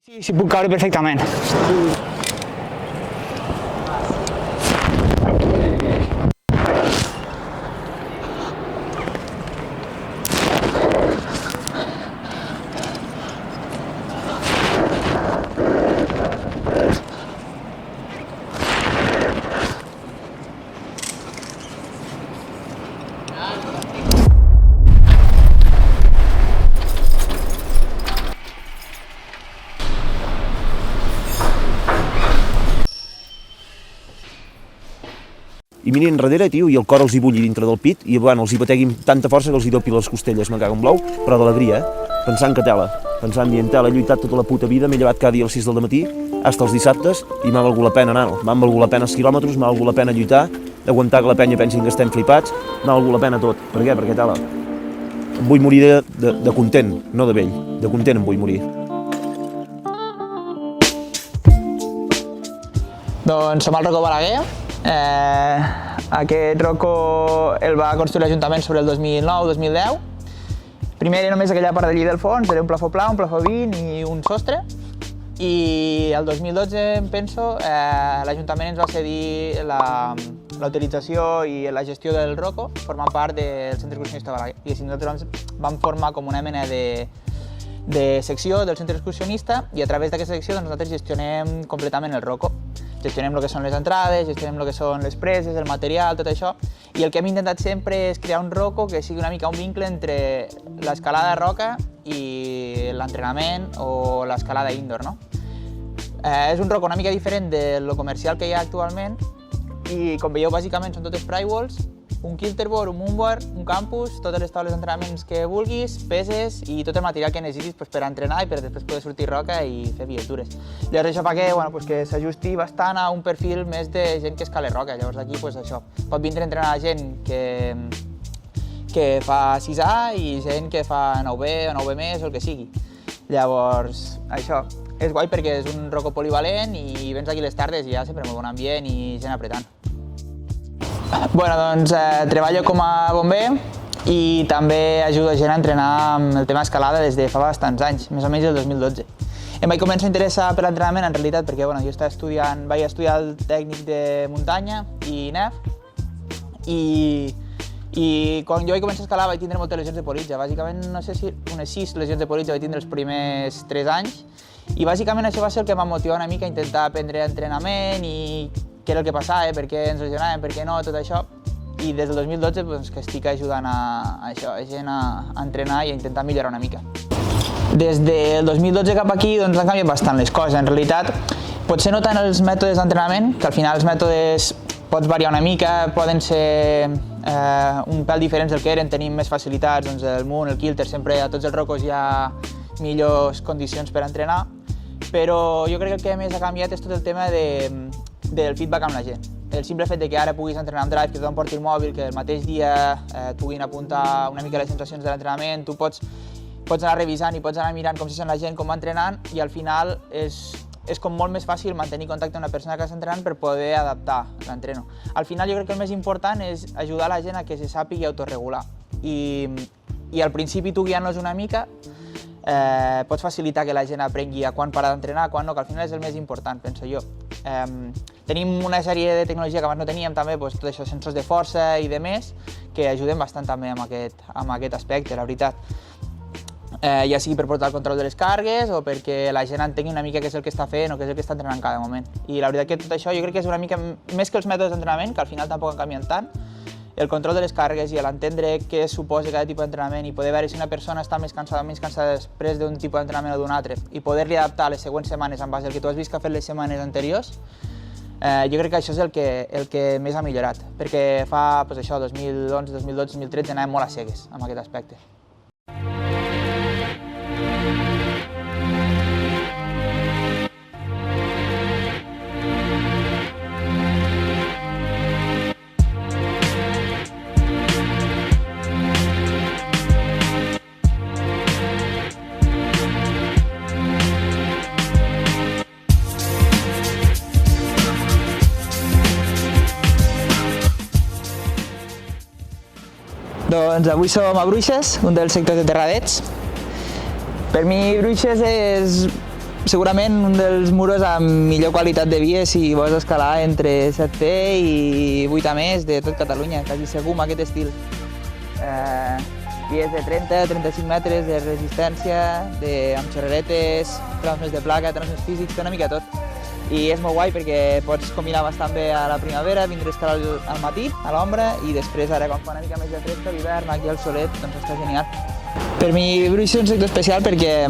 Sí, puc caure perfectament. I miren enrere, tio, i el cor els hi bulli dintre del pit i bueno, els hi bategui amb tanta força que els hi dopi les costelles, me cago en blau, però d'alegria, pensant que tela, pensant dient tela, he lluitat tota la puta vida, m'he llevat cada dia a les 6 del matí, hasta els dissabtes, i m'ha valgut la pena anar-ho, m'han valgut la pena els quilòmetres, m'ha valgut la pena lluitar, aguantar que la penya pensin que estem flipats, m'ha valgut la pena tot. Per què? Perquè tela. Em vull morir de content, no de vell, de content em vull morir. Doncs som al Rocco Balaguer. Aquest Rocco el va construir l'Ajuntament sobre el 2009-2010. Primer era només aquella part de lli del fons, era un plafó pla, un plafó 20 i un sostre. I el 2012, em penso, l'Ajuntament ens va cedir la utilització i la gestió del Rocco, formant part del Centre Excursionista Balaguer. I així nosaltres vam formar com una mena de secció del centre excursionista i a través d'aquesta secció doncs, nosaltres gestionem completament el Rocco. Gestionem el que són les entrades, gestionem el que són les preses, el material, tot això. I el que hem intentat sempre és crear un Rocco que sigui una mica un vincle entre l'escalada roca i l'entrenament o l'escalada indoor, no? És un Rocco una mica diferent del comercial que hi ha actualment i, com veieu, bàsicament són totes sprywalls, un kilterboard, un moonboard, un campus, totes les taules d'entrenaments que vulguis, peses i tot el material que necessitis per entrenar i per després poder sortir roca i fer viatures. Llavors això fa que s'ajusti bastant a un perfil més de gent que escala roca. Llavors aquí això, pot vindre a entrenar gent que fa 6A i gent que fa 9B o 9B més o el que sigui. Llavors això és guai perquè és un Rocco polivalent i vens aquí les tardes i hi ha sempre molt bon ambient i gent apretant. Bueno, doncs treballo com a bomber i també ajudo gent a entrenar amb el tema escalada des de fa bastants anys, més o menys el 2012. Em vaig començar a interessar per l'entrenament en realitat perquè jo vaig estudiar el tècnic de muntanya i nef i quan jo vaig començar a escalar vaig tindre moltes lesions de politja. Bàsicament, no sé si unes 6 lesions de politja vaig tindre els primers 3 anys i bàsicament això va ser el que em va motivar una mica a intentar aprendre entrenament i què era el que passava, per què ens lesionàvem, per què no, tot això. I des del 2012 doncs, que estic ajudant a gent a entrenar i a intentar millorar una mica. Des del 2012 cap aquí doncs, han canviat bastant les coses. En realitat, potser no tant els mètodes d'entrenament, que al final els mètodes pots variar una mica, poden ser un pèl diferents del que eren, tenim més facilitats, doncs el Moon, el Kilter, sempre a tots els Roccos hi ha millors condicions per entrenar, però jo crec que el que més ha canviat és tot el tema del feedback amb la gent. El simple fet que ara puguis entrenar amb Drive, que tothom porti el mòbil, que el mateix dia et puguin apuntar una mica les sensacions de l'entrenament, tu pots anar revisant i pots anar mirant com se sent la gent, com va entrenant i al final és com molt més fàcil mantenir contacte amb una persona que està entrenant per poder adaptar l'entreno. Al final jo crec que el més important és ajudar la gent a que se sàpigui autorregular i al principi tu guiant-los una mica pots facilitar que la gent aprengui a quan parar d'entrenar, a quan no, que al final és el més important, penso jo. Tenim una sèrie de tecnologia que abans no teníem també, tot això, sensors de força i de més, que ajuden bastant també amb aquest aspecte, la veritat. Ja sigui per portar el control de les càrregues o perquè la gent entengui una mica què és el que està fent o què és el que està entrenant en cada moment. I la veritat que tot això jo crec que és una mica més que els mètodes d'entrenament, que al final tampoc han canviat tant, el control de les càrregues i l'entendre què suposa cada tipus d'entrenament i poder veure si una persona està més cansada o menys cansada després d'un tipus d'entrenament o d'un altre i poder-li adaptar les següents setmanes en base al que tu has vist que ha fet les setmanes anteriors, jo crec que això és el que més ha millorat, perquè fa 2011, 2012, 2013 anàvem molt a cegues amb aquest aspecte. Doncs avui som a Bruixes, un dels sectors de Terradets. Per mi Bruixes és segurament un dels muros amb millor qualitat de vies si vols escalar entre 7P i 8A més de tot Catalunya, quasi segur amb aquest estil. Vies de 30-35 metres de resistència, amb xerreretes, trams més de placa, trams més físics, té una mica tot. I és molt guai perquè pots combinar bastant bé a la primavera, vindre a escalar al matí, a l'ombra, i després ara quan fa una mica més de fresca, l'hivern, aquí al solet, doncs està genial. Per mi Bruix és un sector especial perquè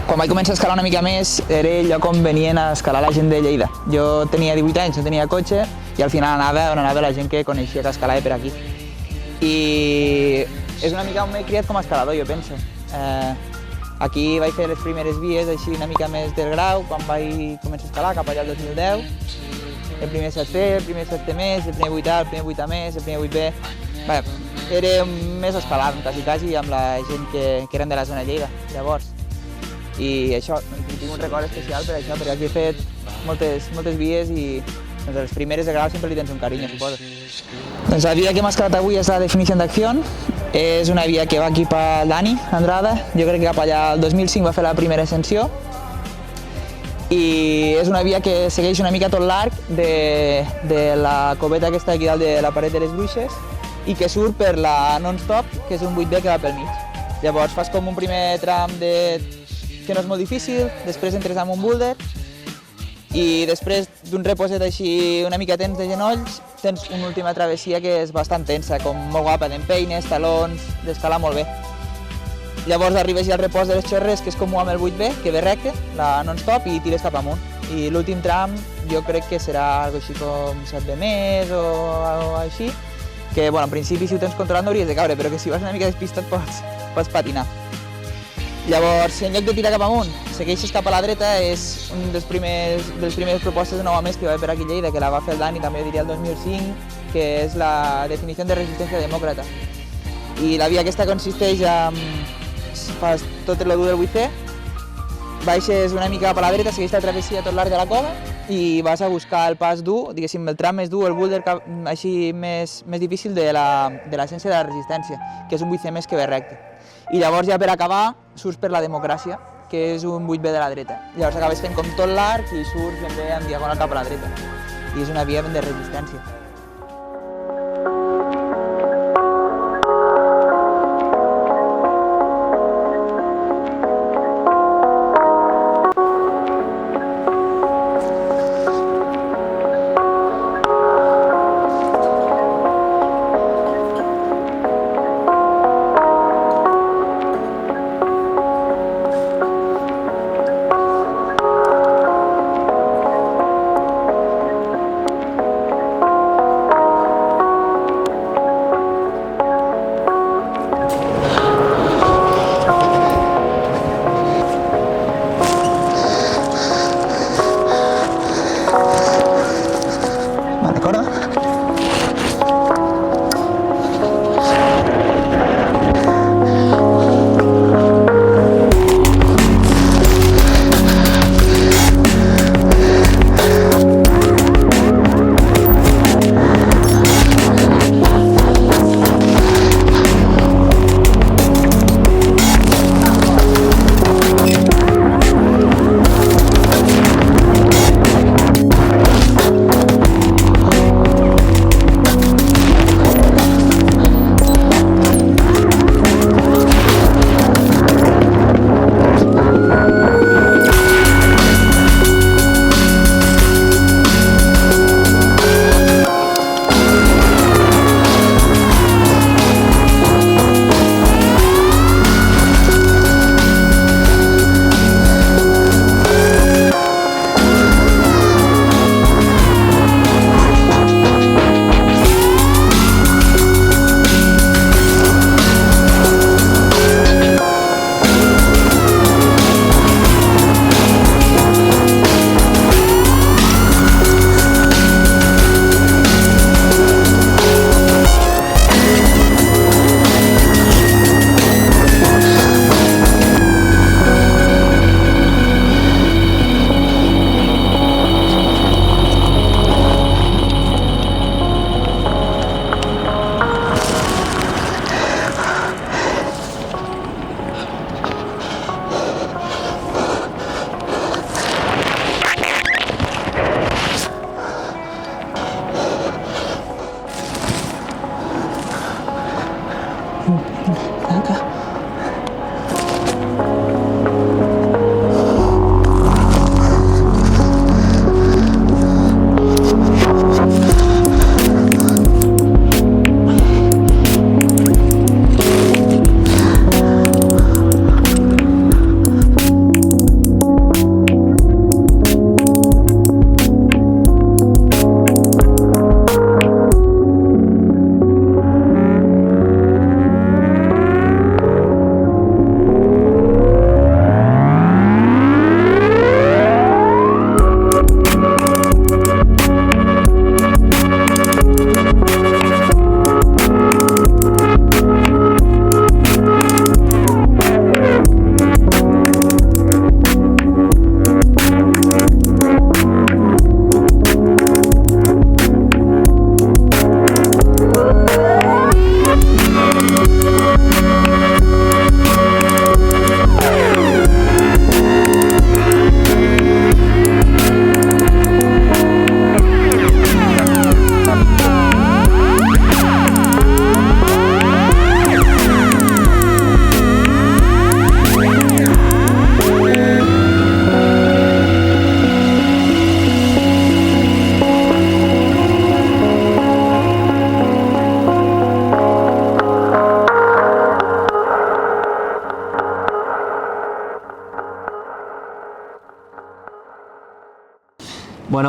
quan vaig començar a escalar una mica més era el lloc on venien a escalar la gent de Lleida. Jo tenia 18 anys, no tenia cotxe, i al final anava on anava la gent que coneixia que escalava per aquí. I és una mica on m'he criat com a escalador, jo penso. Aquí vaig fer les primeres vies així una mica més del grau, quan vaig començar a escalar, cap allà el 2010. El primer 7P, el primer 7T més, el primer 8A, el primer 8A més, el primer 8B. Era més escalant, quasi, amb la gent que eren de la zona de Lleida, llavors. I això, tinc un record especial per això, perquè aquí he fet moltes vies i doncs, les primeres de grau sempre li tens un carinyo, suposo. Doncs la via que hem escalat avui és la Definición de Acción. És una via que va aquí pel Dani Andrada, jo crec que cap allà el 2005 va fer la primera ascensió. I és una via que segueix una mica tot l'arc de la coveta que està aquí dalt de la paret de les Bruixes i que surt per la non-stop, que és un 8B que va pel mig. Llavors fas com un primer tram que no és molt difícil, després entres amb un boulder i després d'un reposet així una mica tens de genolls tens una última travessia que és bastant tensa, com molt guapa, d'empeines, talons, d'escalar molt bé. Llavors arribes ja al repòs de les xerres, que és com amb el 8B, que ve recte, la non-stop, i tires cap amunt. I l'últim tram jo crec que serà algo així com 7B més o alguna així, que bueno, en principi si ho tens controlat no hauries de caure, però que si vas una mica despistat pots patinar. Llavors, en lloc de tirar cap amunt, segueixes cap a la dreta, és una de les primeres propostes de 9A més que va haver per aquí a Lleida, que la va fer el Dani, també diria el 2005, que és la Definició de Resistència Demòcrata. I la via aquesta consisteix en... fas tot el dur del 8C, baixes una mica cap a la dreta, segueix la travessia tot l'arc de la cova i vas a buscar el pas dur, diguéssim, el tram més dur, el boulder així més difícil de l'essència de la resistència, que és un 8C més que ve recte. I llavors ja per acabar surts per la Democràcia, que és un 8B de la dreta. Llavors acabes fent com tot l'arc i surts ben bé en diagonal cap a la dreta. I és una via ben de resistència.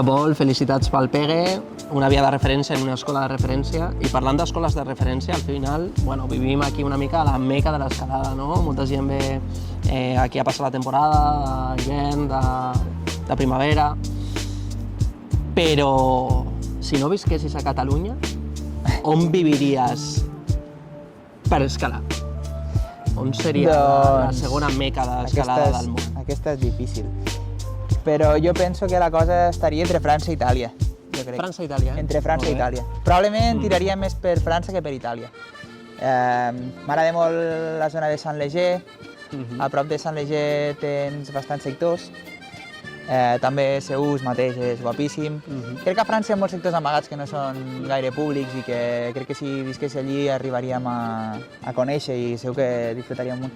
Bueno, Pol, felicitats pel PEGE, una via de referència en una escola de referència. I parlant d'escoles de referència, al final, bueno, vivim aquí una mica a la meca de l'escalada, no? Molta gent ve aquí a passar la temporada, d'hivern, de primavera. Però, si no visquessis a Catalunya, on viviries per escalar? On seria la segona meca d'escalada del món? Aquesta és difícil. Però jo penso que la cosa estaria entre França i Itàlia, jo crec. França i Itàlia, eh? Entre França i Itàlia. Probablement tiraria més per França que per Itàlia. M'agrada molt la zona de Saint-Léger. A prop de Saint-Léger tens bastants sectors. També Seús mateix és guapíssim. Crec que a França hi ha molts sectors amagats que no són gaire públics i que crec que si visqués allí arribaríem a conèixer i segur que disfrutaríem molt.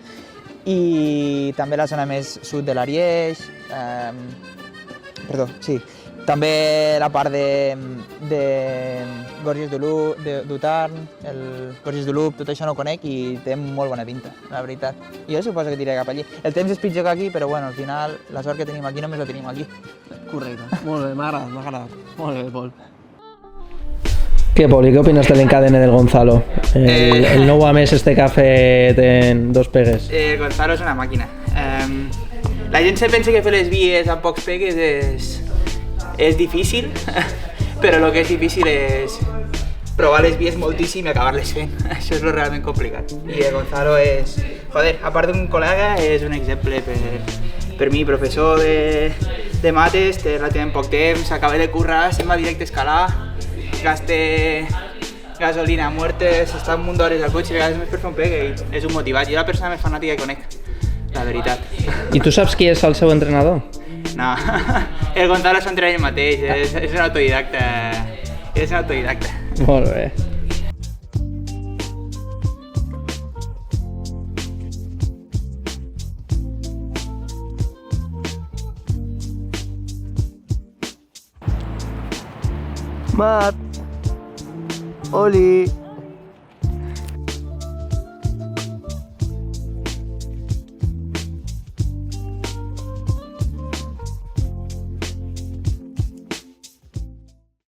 I també la zona més sud de l'Ariège, també la part de Gorges du Tarn, el Gorges du Loup, tot això no ho conec i té molt bona pinta, la veritat. Jo suposo que tiraré cap allí. El temps és pitjor que aquí, però bueno, al final la sort que tenim aquí només la tenim aquí. Correcte, molt bé, m'ha agradat. Molt bé, Pol. ¿Qué, Poli? ¿Qué opinas del encadene del Gonzalo? El nou a més este que ha fet en 2 pegues. Gonzalo és una màquina. La gent se pensa que fer les vies amb pocs pegues és difícil, però el que és difícil és provar les vies moltíssim i acabar-les fent. Això és lo realment complicat. I el Gonzalo és, joder, a part d'un col·lega, és un exemple per mi, professor de mates, té relativament poc temps, acaba de currar, se'n va directe a escalar, gaste gasolina a muerte, s'està un munt d'hores al cotxe, a vegades més per fer un pegue i és un motivat. Jo la persona més fanàtica que conec, la veritat. I tu saps qui és el seu entrenador? No, el Gonzalo s'entrena ell mateix, és un autodidacta. És un autodidacta. Molt bé. Mat, Oli.